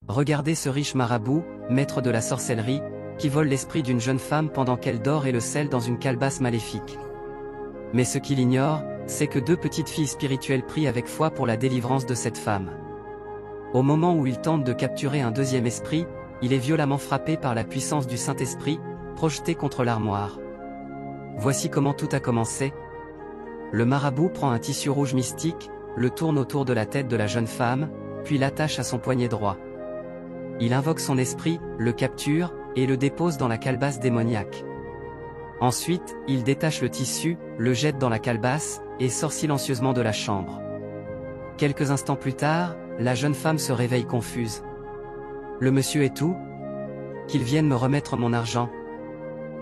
Regardez ce riche marabout, maître de la sorcellerie, qui vole l'esprit d'une jeune femme pendant qu'elle dort et le scelle dans une calebasse maléfique. Mais ce qu'il ignore, c'est que deux petites filles spirituelles prient avec foi pour la délivrance de cette femme. Au moment où il tente de capturer un deuxième esprit, il est violemment frappé par la puissance du Saint-Esprit, projeté contre l'armoire. Voici comment tout a commencé. Le marabout prend un tissu rouge mystique, le tourne autour de la tête de la jeune femme, puis l'attache à son poignet droit. Il invoque son esprit, le capture, et le dépose dans la calebasse démoniaque. Ensuite, il détache le tissu, le jette dans la calebasse, et sort silencieusement de la chambre. Quelques instants plus tard, la jeune femme se réveille confuse. Le monsieur est où? Qu'il vienne me remettre mon argent.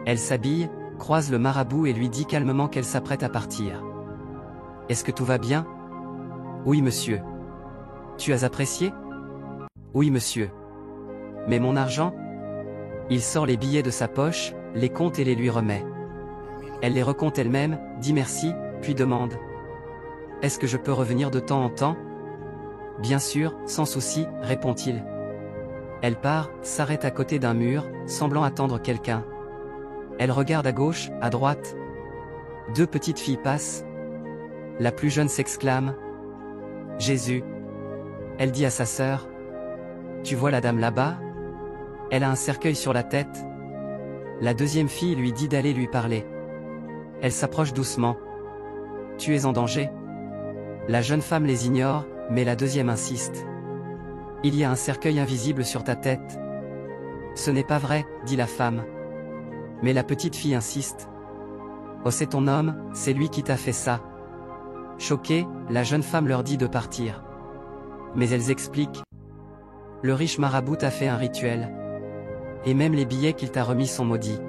Elle s'habille, croise le marabout et lui dit calmement qu'elle s'apprête à partir. Est-ce que tout va bien? Oui monsieur. Tu as apprécié? Oui monsieur. Mais mon argent? Il sort les billets de sa poche, les compte et les lui remet. Elle les recompte elle-même, dit merci, puis demande. Est-ce que je peux revenir de temps en temps? Bien sûr, sans souci, répond-il. Elle part, s'arrête à côté d'un mur, semblant attendre quelqu'un. Elle regarde à gauche, à droite. Deux petites filles passent. La plus jeune s'exclame. Jésus. Elle dit à sa sœur. Tu vois la dame là-bas? Elle a un cercueil sur la tête. La deuxième fille lui dit d'aller lui parler. Elle s'approche doucement. Tu es en danger? La jeune femme les ignore, mais la deuxième insiste. Il y a un cercueil invisible sur ta tête. Ce n'est pas vrai, dit la femme. Mais la petite fille insiste. Oh, c'est ton homme, c'est lui qui t'a fait ça. Choquée, la jeune femme leur dit de partir. Mais elles expliquent. Le riche marabout t'a fait un rituel. Et même les billets qu'il t'a remis sont maudits.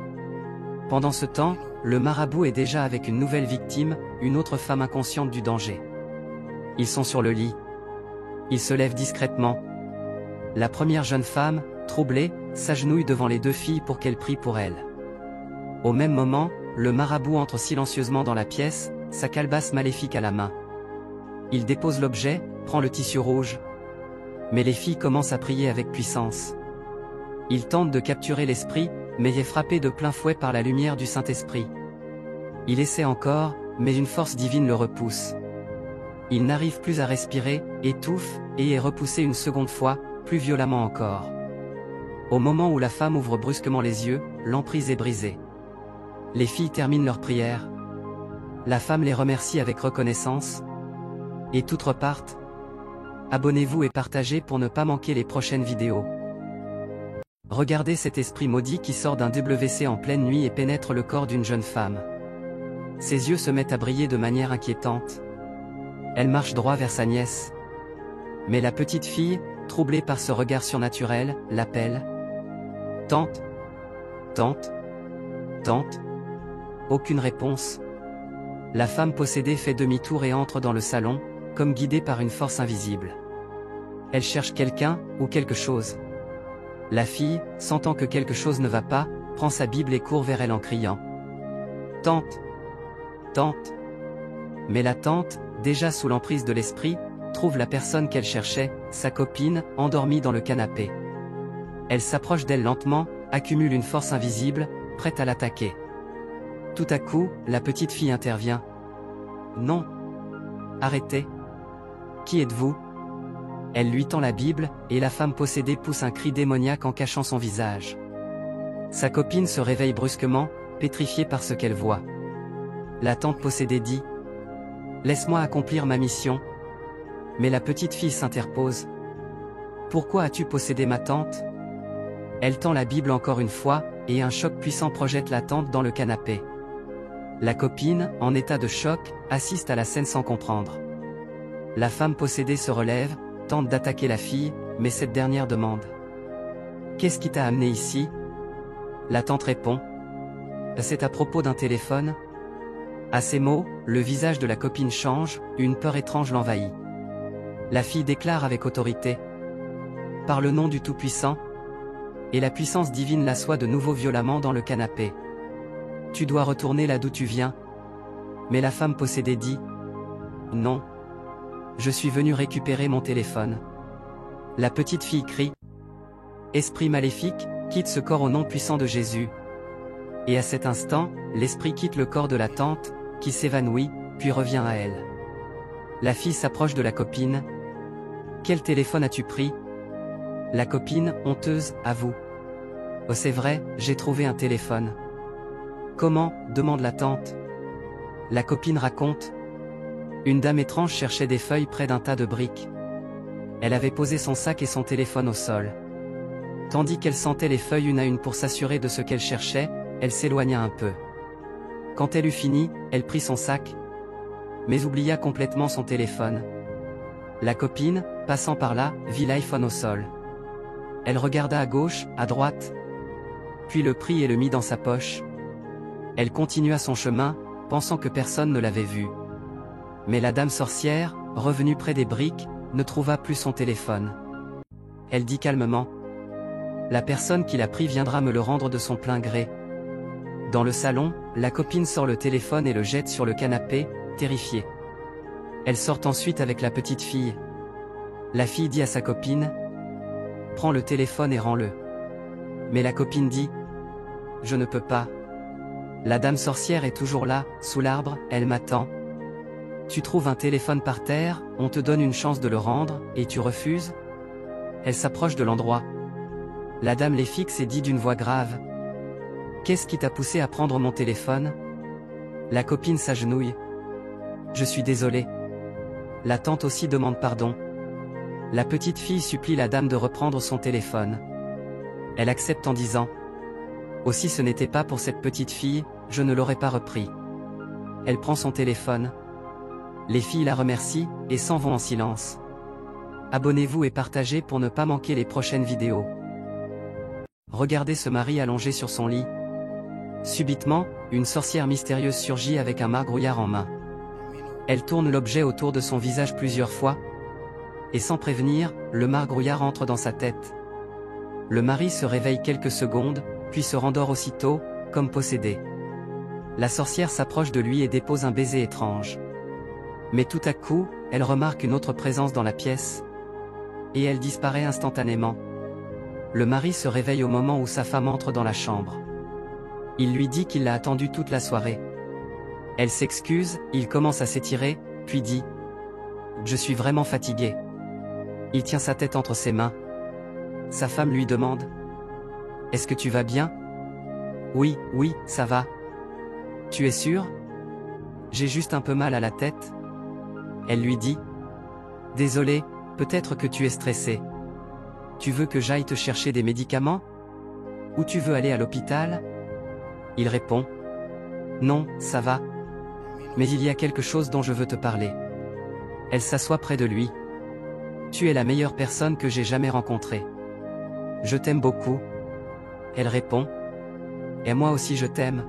Pendant ce temps, le marabout est déjà avec une nouvelle victime, une autre femme inconsciente du danger. Ils sont sur le lit. Ils se lèvent discrètement. La première jeune femme, troublée, s'agenouille devant les deux filles pour qu'elles prient pour elle. Au même moment, le marabout entre silencieusement dans la pièce, sa calebasse maléfique à la main. Il dépose l'objet, prend le tissu rouge. Mais les filles commencent à prier avec puissance. Il tente de capturer l'esprit, mais est frappé de plein fouet par la lumière du Saint-Esprit. Il essaie encore, mais une force divine le repousse. Il n'arrive plus à respirer, étouffe, et est repoussé une seconde fois, plus violemment encore. Au moment où la femme ouvre brusquement les yeux, l'emprise est brisée. Les filles terminent leur prière. La femme les remercie avec reconnaissance. Et toutes repartent. Abonnez-vous et partagez pour ne pas manquer les prochaines vidéos. Regardez cet esprit maudit qui sort d'un WC en pleine nuit et pénètre le corps d'une jeune femme. Ses yeux se mettent à briller de manière inquiétante. Elle marche droit vers sa nièce. Mais la petite fille, troublée par ce regard surnaturel, l'appelle. Tante. Tante. Tante. Aucune réponse. La femme possédée fait demi-tour et entre dans le salon, comme guidée par une force invisible. Elle cherche quelqu'un, ou quelque chose. La fille, sentant que quelque chose ne va pas, prend sa Bible et court vers elle en criant. Tante. Tante. Mais la tante, déjà sous l'emprise de l'esprit, trouve la personne qu'elle cherchait, sa copine, endormie dans le canapé. Elle s'approche d'elle lentement, accumule une force invisible, prête à l'attaquer. Tout à coup, la petite fille intervient. Non. Arrêtez. Qui êtes-vous? Elle lui tend la Bible, et la femme possédée pousse un cri démoniaque en cachant son visage. Sa copine se réveille brusquement, pétrifiée par ce qu'elle voit. La tante possédée dit. Laisse-moi accomplir ma mission. Mais la petite fille s'interpose. Pourquoi as-tu possédé ma tante? Elle tend la Bible encore une fois, et un choc puissant projette la tante dans le canapé. La copine, en état de choc, assiste à la scène sans comprendre. La femme possédée se relève, tente d'attaquer la fille, mais cette dernière demande. Qu'est-ce qui t'a amené ici? La tante répond. C'est à propos d'un téléphone. À ces mots, le visage de la copine change, une peur étrange l'envahit. La fille déclare avec autorité. Par le nom du Tout-Puissant. Et la puissance divine l'assoit de nouveau violemment dans le canapé. Tu dois retourner là d'où tu viens. Mais la femme possédée dit. Non. Je suis venue récupérer mon téléphone. La petite fille crie. Esprit maléfique, quitte ce corps au nom puissant de Jésus. Et à cet instant, l'esprit quitte le corps de la tante, qui s'évanouit, puis revient à elle. La fille s'approche de la copine. Quel téléphone as-tu pris? La copine, honteuse, avoue. Oh c'est vrai, j'ai trouvé un téléphone. Comment? Demande la tante. La copine raconte. Une dame étrange cherchait des feuilles près d'un tas de briques. Elle avait posé son sac et son téléphone au sol. Tandis qu'elle sentait les feuilles une à une pour s'assurer de ce qu'elle cherchait, elle s'éloigna un peu. Quand elle eut fini, elle prit son sac, mais oublia complètement son téléphone. La copine, passant par là, vit l'iPhone au sol. Elle regarda à gauche, à droite, puis le prit et le mit dans sa poche. Elle continua son chemin, pensant que personne ne l'avait vue. Mais la dame sorcière, revenue près des briques, ne trouva plus son téléphone. Elle dit calmement. La personne qui l'a pris viendra me le rendre de son plein gré. Dans le salon, la copine sort le téléphone et le jette sur le canapé, terrifiée. Elle sort ensuite avec la petite fille. La fille dit à sa copine. Prends le téléphone et rends-le. Mais la copine dit. Je ne peux pas. La dame sorcière est toujours là, sous l'arbre, elle m'attend. Tu trouves un téléphone par terre, on te donne une chance de le rendre, et tu refuses? Elle s'approche de l'endroit. La dame les fixe et dit d'une voix grave. Qu'est-ce qui t'a poussé à prendre mon téléphone? La copine s'agenouille. Je suis désolée. La tante aussi demande pardon. La petite fille supplie la dame de reprendre son téléphone. Elle accepte en disant. Aussi ce n'était pas pour cette petite fille, je ne l'aurais pas repris. Elle prend son téléphone. Les filles la remercient, et s'en vont en silence. Abonnez-vous et partagez pour ne pas manquer les prochaines vidéos. Regardez ce mari allongé sur son lit. Subitement, une sorcière mystérieuse surgit avec un margrouillard en main. Elle tourne l'objet autour de son visage plusieurs fois. Et sans prévenir, le margrouillard entre dans sa tête. Le mari se réveille quelques secondes, puis se rendort aussitôt, comme possédé. La sorcière s'approche de lui et dépose un baiser étrange. Mais tout à coup, elle remarque une autre présence dans la pièce. Et elle disparaît instantanément. Le mari se réveille au moment où sa femme entre dans la chambre. Il lui dit qu'il l'a attendue toute la soirée. Elle s'excuse, il commence à s'étirer, puis dit « Je suis vraiment fatigué ». Il tient sa tête entre ses mains. Sa femme lui demande « Est-ce que tu vas bien ?»« Oui, oui, ça va. »« Tu es sûr ?»« J'ai juste un peu mal à la tête. » Elle lui dit « Désolé, peut-être que tu es stressé. Tu veux que j'aille te chercher des médicaments? Ou tu veux aller à l'hôpital ?» Il répond « Non, ça va. Mais il y a quelque chose dont je veux te parler. » Elle s'assoit près de lui. « Tu es la meilleure personne que j'ai jamais rencontrée. Je t'aime beaucoup. » Elle répond « Et moi aussi je t'aime.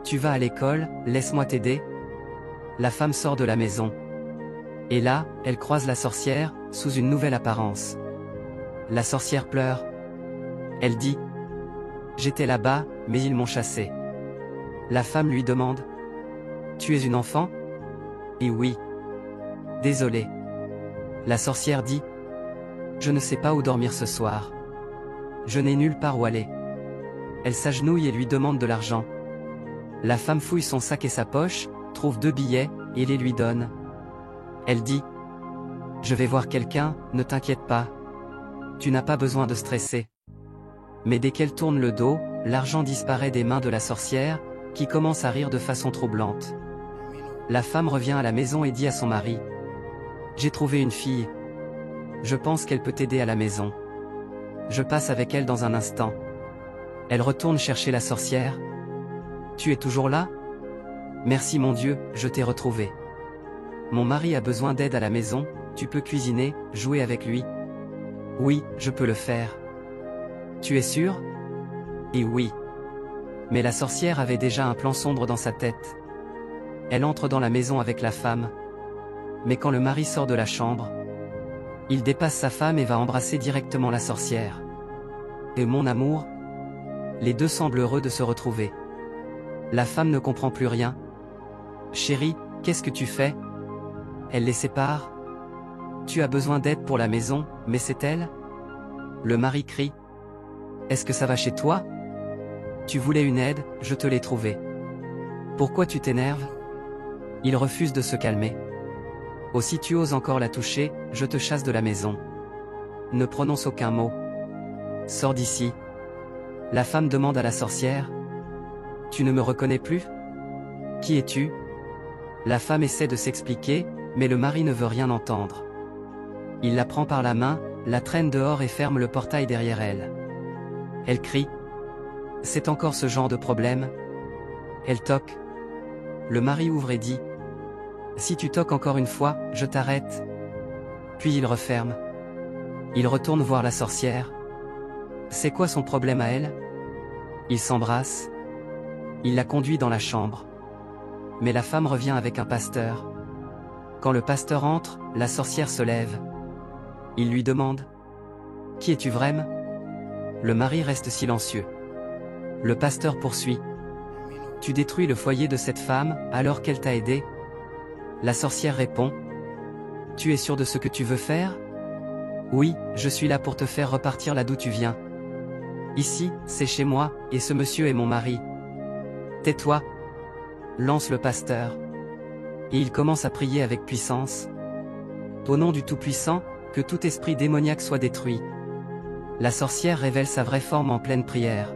Tu vas à l'école, laisse-moi t'aider. » La femme sort de la maison. Et là, elle croise la sorcière, sous une nouvelle apparence. La sorcière pleure. Elle dit « J'étais là-bas, mais ils m'ont chassé. » La femme lui demande « Tu es une enfant ?» Et oui. Désolé. La sorcière dit « Je ne sais pas où dormir ce soir. Je n'ai nulle part où aller. » Elle s'agenouille et lui demande de l'argent. La femme fouille son sac et sa poche, trouve 2 billets, et les lui donne. Elle dit « Je vais voir quelqu'un, ne t'inquiète pas. Tu n'as pas besoin de stresser. » Mais dès qu'elle tourne le dos, l'argent disparaît des mains de la sorcière, qui commence à rire de façon troublante. La femme revient à la maison et dit à son mari « J'ai trouvé une fille. Je pense qu'elle peut t'aider à la maison. Je passe avec elle dans un instant. » Elle retourne chercher la sorcière. « Tu es toujours là? Merci mon Dieu, je t'ai retrouvé. Mon mari a besoin d'aide à la maison, tu peux cuisiner, jouer avec lui? » Oui, je peux le faire. Tu es sûr? Et oui. Mais la sorcière avait déjà un plan sombre dans sa tête. Elle entre dans la maison avec la femme. Mais quand le mari sort de la chambre, il dépasse sa femme et va embrasser directement la sorcière. Et mon amour? Les deux semblent heureux de se retrouver. La femme ne comprend plus rien. Chérie, qu'est-ce que tu fais? Elle les sépare. Tu as besoin d'aide pour la maison, mais c'est elle? Le mari crie. Est-ce que ça va chez toi? Tu voulais une aide, je te l'ai trouvée. Pourquoi tu t'énerves? Il refuse de se calmer. Oh, si tu oses encore la toucher, je te chasse de la maison. Ne prononce aucun mot. Sors d'ici. La femme demande à la sorcière. Tu ne me reconnais plus? Qui es-tu? La femme essaie de s'expliquer, mais le mari ne veut rien entendre. Il la prend par la main, la traîne dehors et ferme le portail derrière elle. Elle crie. C'est encore ce genre de problème? Elle toque. Le mari ouvre et dit. Si tu toques encore une fois, je t'arrête. Puis il referme. Il retourne voir la sorcière. C'est quoi son problème à elle? Ils s'embrassent. Il la conduit dans la chambre. Mais la femme revient avec un pasteur. Quand le pasteur entre, la sorcière se lève. Il lui demande. Qui es-tu vraiment? Le mari reste silencieux. Le pasteur poursuit. Tu détruis le foyer de cette femme, alors qu'elle t'a aidé? La sorcière répond. Tu es sûr de ce que tu veux faire? Oui, je suis là pour te faire repartir là d'où tu viens. Ici, c'est chez moi, et ce monsieur est mon mari. Tais-toi, lance le pasteur. Et il commence à prier avec puissance. Au nom du Tout-Puissant, que tout esprit démoniaque soit détruit. La sorcière révèle sa vraie forme en pleine prière.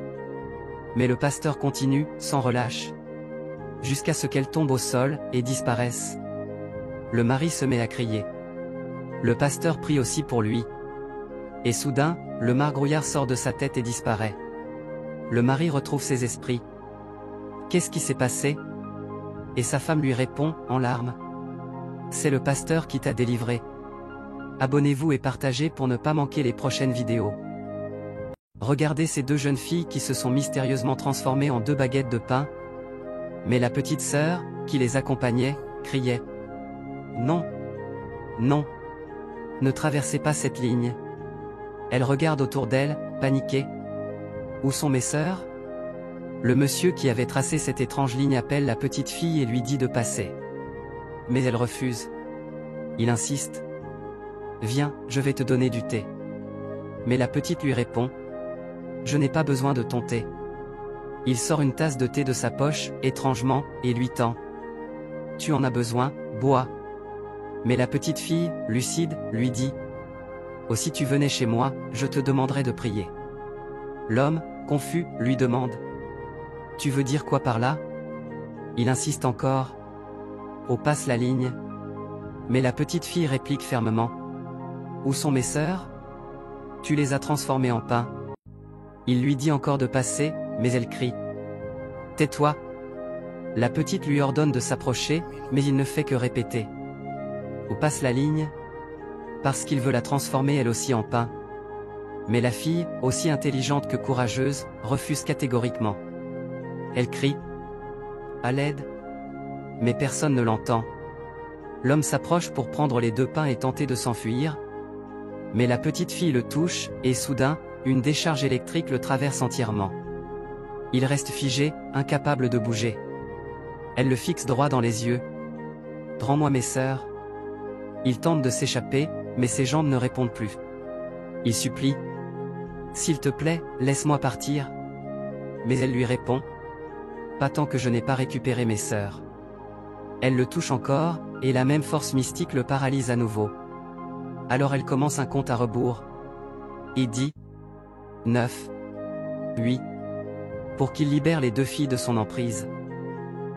Mais le pasteur continue, sans relâche. Jusqu'à ce qu'elle tombe au sol, et disparaisse. Le mari se met à crier. Le pasteur prie aussi pour lui. Et soudain, le margrouillard sort de sa tête et disparaît. Le mari retrouve ses esprits. Qu'est-ce qui s'est passé? Et sa femme lui répond, en larmes. C'est le pasteur qui t'a délivré. Abonnez-vous et partagez pour ne pas manquer les prochaines vidéos. Regardez ces deux jeunes filles qui se sont mystérieusement transformées en 2 baguettes de pain. Mais la petite sœur, qui les accompagnait, criait. Non. Non. Ne traversez pas cette ligne. Elle regarde autour d'elle, paniquée. Où sont mes sœurs? Le monsieur qui avait tracé cette étrange ligne appelle la petite fille et lui dit de passer. Mais elle refuse. Il insiste. Viens, je vais te donner du thé. Mais la petite lui répond. Je n'ai pas besoin de ton thé. Il sort une tasse de thé de sa poche, étrangement, et lui tend. Tu en as besoin, bois. Mais la petite fille, lucide, lui dit. Oh, si tu venais chez moi, je te demanderais de prier. L'homme, confus, lui demande. Tu veux dire quoi par là? Il insiste encore. Oh, passe la ligne. Mais la petite fille réplique fermement. Où sont mes sœurs? Tu les as transformées en pain. Il lui dit encore de passer, mais elle crie. Tais-toi. La petite lui ordonne de s'approcher, mais il ne fait que répéter. Où passe la ligne? Parce qu'il veut la transformer elle aussi en pain. Mais la fille, aussi intelligente que courageuse, refuse catégoriquement. Elle crie. À l'aide. Mais personne ne l'entend. L'homme s'approche pour prendre les 2 pains et tenter de s'enfuir. Mais la petite fille le touche, et soudain, une décharge électrique le traverse entièrement. Il reste figé, incapable de bouger. Elle le fixe droit dans les yeux. Rends-moi mes sœurs. Il tente de s'échapper, mais ses jambes ne répondent plus. Il supplie. S'il te plaît, laisse-moi partir. Mais elle lui répond. Pas tant que je n'ai pas récupéré mes sœurs. Elle le touche encore, et la même force mystique le paralyse à nouveau. Alors elle commence un compte à rebours. Et dit. 9. 8. Pour qu'il libère les 2 filles de son emprise.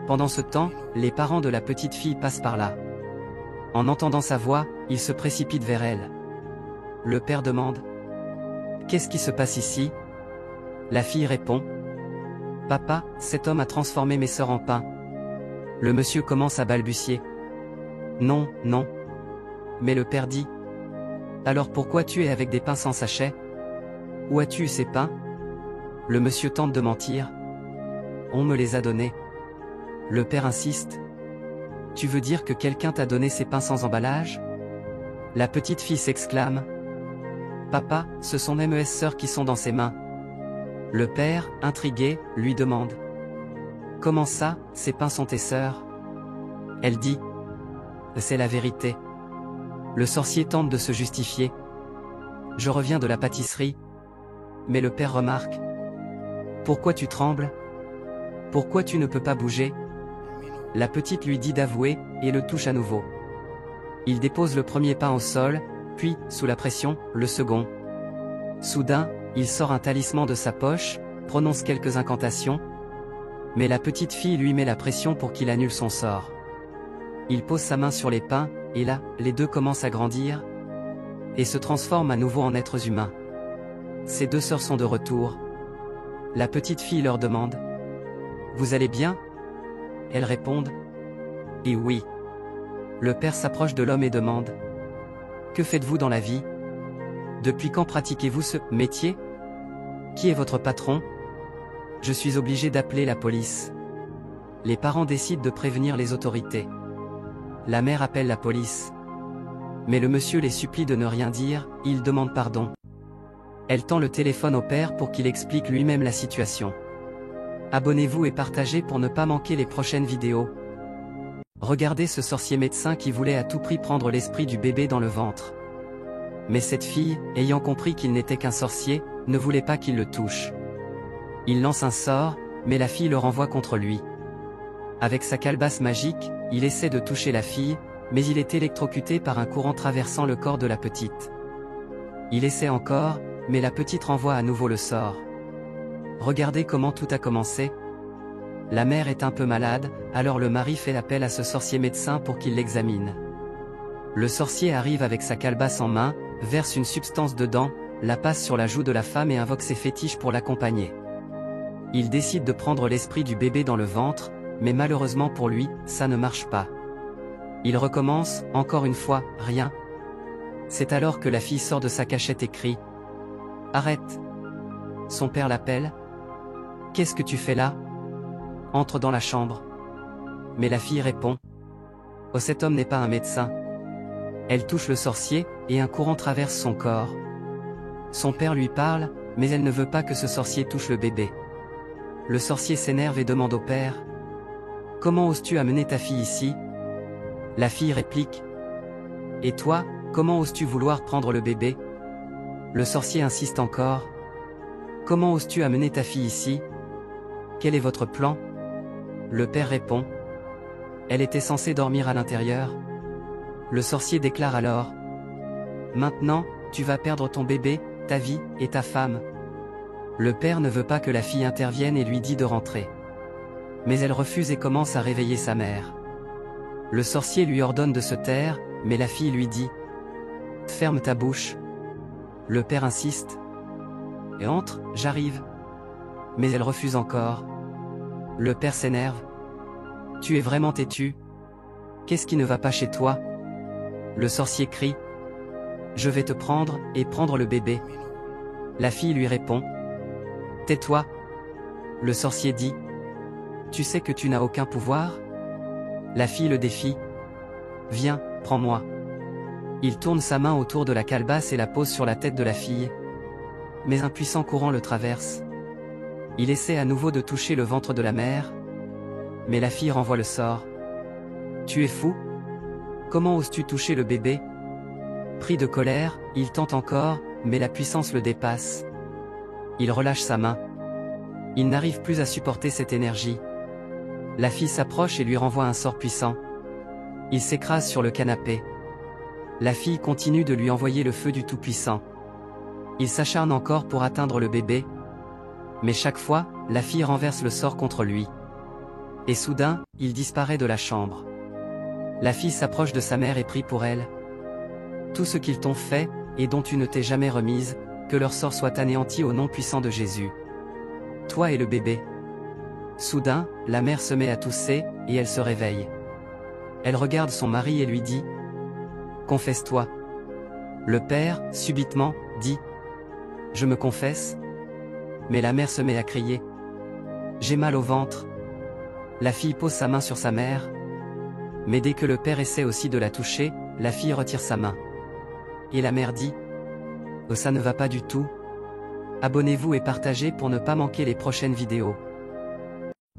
Pendant ce temps, les parents de la petite fille passent par là. En entendant sa voix, ils se précipitent vers elle. Le père demande. Qu'est-ce qui se passe ici? La fille répond. Papa, cet homme a transformé mes sœurs en pain. Le monsieur commence à balbutier. Non, non. Mais le père dit. Alors pourquoi tu es avec des pains sans sachet? Où as-tu eu ces pains? Le monsieur tente de mentir. On me les a donnés. Le père insiste. Tu veux dire que quelqu'un t'a donné ces pains sans emballage? La petite fille s'exclame. Papa, ce sont mes sœurs qui sont dans ses mains. Le père, intrigué, lui demande. Comment ça, ces pains sont tes sœurs? Elle dit. C'est la vérité. Le sorcier tente de se justifier. Je reviens de la pâtisserie. Mais le père remarque. Pourquoi tu trembles? Pourquoi tu ne peux pas bouger? La petite lui dit d'avouer, et le touche à nouveau. Il dépose le premier pain au sol, puis, sous la pression, le second. Soudain, il sort un talisman de sa poche, prononce quelques incantations. Mais la petite fille lui met la pression pour qu'il annule son sort. Il pose sa main sur les pains, et là, les deux commencent à grandir, et se transforment à nouveau en êtres humains. Ses deux sœurs sont de retour. La petite fille leur demande. Vous allez bien? Elles répondent. Et oui. Le père s'approche de l'homme et demande. Que faites-vous dans la vie? Depuis quand pratiquez-vous ce métier? Qui est votre patron? Je suis obligé d'appeler la police. Les parents décident de prévenir les autorités. La mère appelle la police. Mais le monsieur les supplie de ne rien dire, il demande pardon. Elle tend le téléphone au père pour qu'il explique lui-même la situation. Abonnez-vous et partagez pour ne pas manquer les prochaines vidéos. Regardez ce sorcier médecin qui voulait à tout prix prendre l'esprit du bébé dans le ventre. Mais cette fille, ayant compris qu'il n'était qu'un sorcier, ne voulait pas qu'il le touche. Il lance un sort, mais la fille le renvoie contre lui. Avec sa calebasse magique, il essaie de toucher la fille, mais il est électrocuté par un courant traversant le corps de la petite. Il essaie encore, mais la petite renvoie à nouveau le sort. Regardez comment tout a commencé. La mère est un peu malade, alors le mari fait appel à ce sorcier médecin pour qu'il l'examine. Le sorcier arrive avec sa calebasse en main, verse une substance dedans, la passe sur la joue de la femme et invoque ses fétiches pour l'accompagner. Il décide de prendre l'esprit du bébé dans le ventre, mais malheureusement pour lui, ça ne marche pas. Il recommence, encore une fois, rien. C'est alors que la fille sort de sa cachette et crie. Arrête! Son père l'appelle. Qu'est-ce que tu fais là? Entre dans la chambre. Mais la fille répond. Oh, cet homme n'est pas un médecin. Elle touche le sorcier, et un courant traverse son corps. Son père lui parle, mais elle ne veut pas que ce sorcier touche le bébé. Le sorcier s'énerve et demande au père. Comment oses-tu amener ta fille ici? La fille réplique. Et toi, comment oses-tu vouloir prendre le bébé? Le sorcier insiste encore. Comment oses-tu amener ta fille ici? Quel est votre plan? Le père répond. Elle était censée dormir à l'intérieur. Le sorcier déclare alors. Maintenant, tu vas perdre ton bébé, ta vie, et ta femme. Le père ne veut pas que la fille intervienne et lui dit de rentrer. Mais elle refuse et commence à réveiller sa mère. Le sorcier lui ordonne de se taire, mais la fille lui dit. Ferme ta bouche. Le père insiste. Et entre, j'arrive. Mais elle refuse encore. Le père s'énerve. Tu es vraiment têtu? Qu'est-ce qui ne va pas chez toi? Le sorcier crie. Je vais te prendre, et prendre le bébé. La fille lui répond. Tais-toi. Le sorcier dit. Tu sais que tu n'as aucun pouvoir? La fille le défie. Viens, prends-moi. Il tourne sa main autour de la calebasse et la pose sur la tête de la fille. Mais un puissant courant le traverse. Il essaie à nouveau de toucher le ventre de la mère. Mais la fille renvoie le sort. Tu es fou? Comment oses-tu toucher le bébé? Pris de colère, il tente encore, mais la puissance le dépasse. Il relâche sa main. Il n'arrive plus à supporter cette énergie. La fille s'approche et lui renvoie un sort puissant. Il s'écrase sur le canapé. La fille continue de lui envoyer le feu du Tout-Puissant. Il s'acharne encore pour atteindre le bébé. Mais chaque fois, la fille renverse le sort contre lui. Et soudain, il disparaît de la chambre. La fille s'approche de sa mère et prie pour elle. Tout ce qu'ils t'ont fait, et dont tu ne t'es jamais remise, que leur sort soit anéanti au nom puissant de Jésus. Toi et le bébé. Soudain, la mère se met à tousser, et elle se réveille. Elle regarde son mari et lui dit. Confesse-toi. Le père, subitement, dit. Je me confesse. Mais la mère se met à crier. J'ai mal au ventre. La fille pose sa main sur sa mère. Mais dès que le père essaie aussi de la toucher, la fille retire sa main. Et la mère dit. Oh, ça ne va pas du tout. Abonnez-vous et partagez pour ne pas manquer les prochaines vidéos.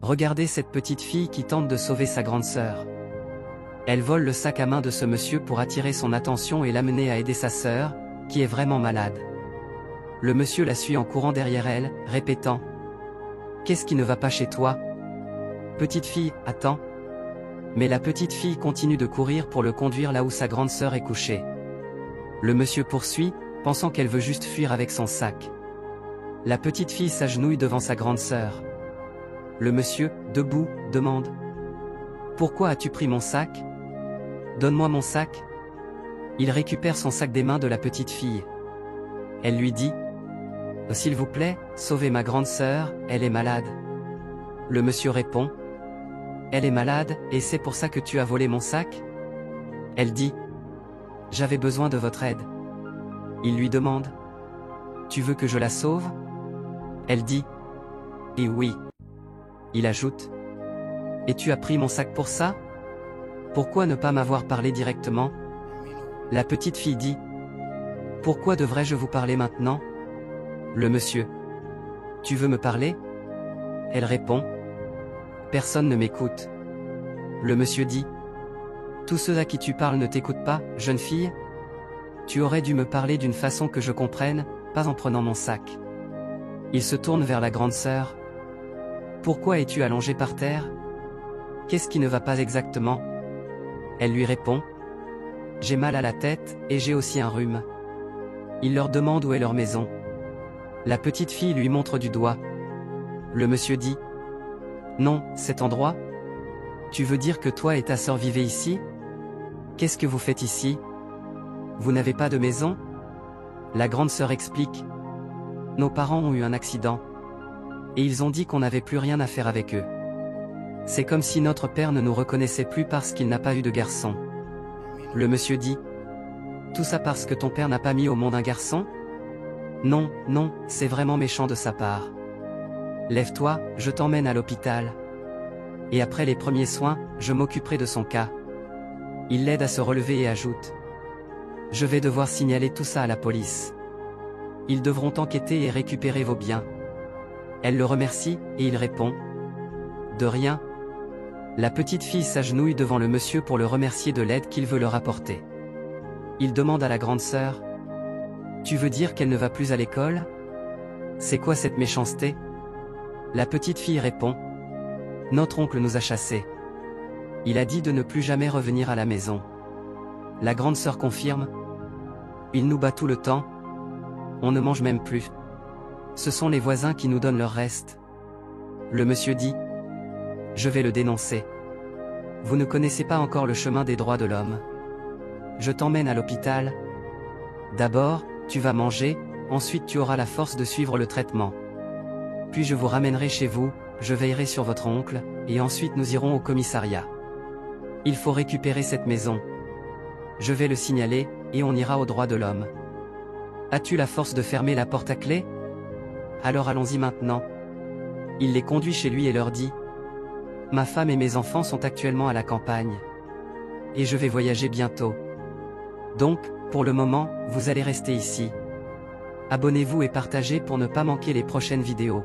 Regardez cette petite fille qui tente de sauver sa grande sœur. Elle vole le sac à main de ce monsieur pour attirer son attention et l'amener à aider sa sœur, qui est vraiment malade. Le monsieur la suit en courant derrière elle, répétant: Qu'est-ce qui ne va pas chez toi? Petite fille, attends. Mais la petite fille continue de courir pour le conduire là où sa grande sœur est couchée. Le monsieur poursuit, pensant qu'elle veut juste fuir avec son sac. La petite fille s'agenouille devant sa grande sœur. Le monsieur, debout, demande: Pourquoi as-tu pris mon sac? Donne-moi mon sac. Il récupère son sac des mains de la petite fille. Elle lui dit: S'il vous plaît, sauvez ma grande sœur, elle est malade. Le monsieur répond: Elle est malade, et c'est pour ça que tu as volé mon sac? Elle dit: J'avais besoin de votre aide. Il lui demande: Tu veux que je la sauve? Elle dit: Et oui. Il ajoute: Et tu as pris mon sac pour ça? Pourquoi ne pas m'avoir parlé directement? La petite fille dit: Pourquoi devrais-je vous parler maintenant? Le monsieur: Tu veux me parler? Elle répond: Personne ne m'écoute. Le monsieur dit: Tous ceux à qui tu parles ne t'écoutent pas, jeune fille? Tu aurais dû me parler d'une façon que je comprenne, pas en prenant mon sac. Il se tourne vers la grande sœur. Pourquoi es-tu allongée par terre? Qu'est-ce qui ne va pas exactement? Elle lui répond: J'ai mal à la tête, et j'ai aussi un rhume. Il leur demande où est leur maison. La petite fille lui montre du doigt. Le monsieur dit: Non, cet endroit? Tu veux dire que toi et ta sœur vivez ici? Qu'est-ce que vous faites ici? Vous n'avez pas de maison? La grande sœur explique: Nos parents ont eu un accident. Et ils ont dit qu'on n'avait plus rien à faire avec eux. C'est comme si notre père ne nous reconnaissait plus parce qu'il n'a pas eu de garçon. Le monsieur dit: Tout ça parce que ton père n'a pas mis au monde un garçon? Non, non, c'est vraiment méchant de sa part. Lève-toi, je t'emmène à l'hôpital. Et après les premiers soins, je m'occuperai de son cas. Il l'aide à se relever et ajoute: Je vais devoir signaler tout ça à la police. Ils devront enquêter et récupérer vos biens. Elle le remercie, et il répond: De rien. La petite fille s'agenouille devant le monsieur pour le remercier de l'aide qu'il veut leur apporter. Il demande à la grande sœur: Tu veux dire qu'elle ne va plus à l'école? C'est quoi cette méchanceté? La petite fille répond: Notre oncle nous a chassés. Il a dit de ne plus jamais revenir à la maison. La grande sœur confirme: Il nous bat tout le temps. On ne mange même plus. Ce sont les voisins qui nous donnent leur reste. Le monsieur dit: Je vais le dénoncer. Vous ne connaissez pas encore le chemin des droits de l'homme. Je t'emmène à l'hôpital. D'abord, tu vas manger, ensuite tu auras la force de suivre le traitement. Puis je vous ramènerai chez vous, je veillerai sur votre oncle, et ensuite nous irons au commissariat. Il faut récupérer cette maison. Je vais le signaler, et on ira aux droits de l'homme. As-tu la force de fermer la porte à clé? Alors allons-y maintenant. Il les conduit chez lui et leur dit: Ma femme et mes enfants sont actuellement à la campagne. Et je vais voyager bientôt. Donc, pour le moment, vous allez rester ici. Abonnez-vous et partagez pour ne pas manquer les prochaines vidéos.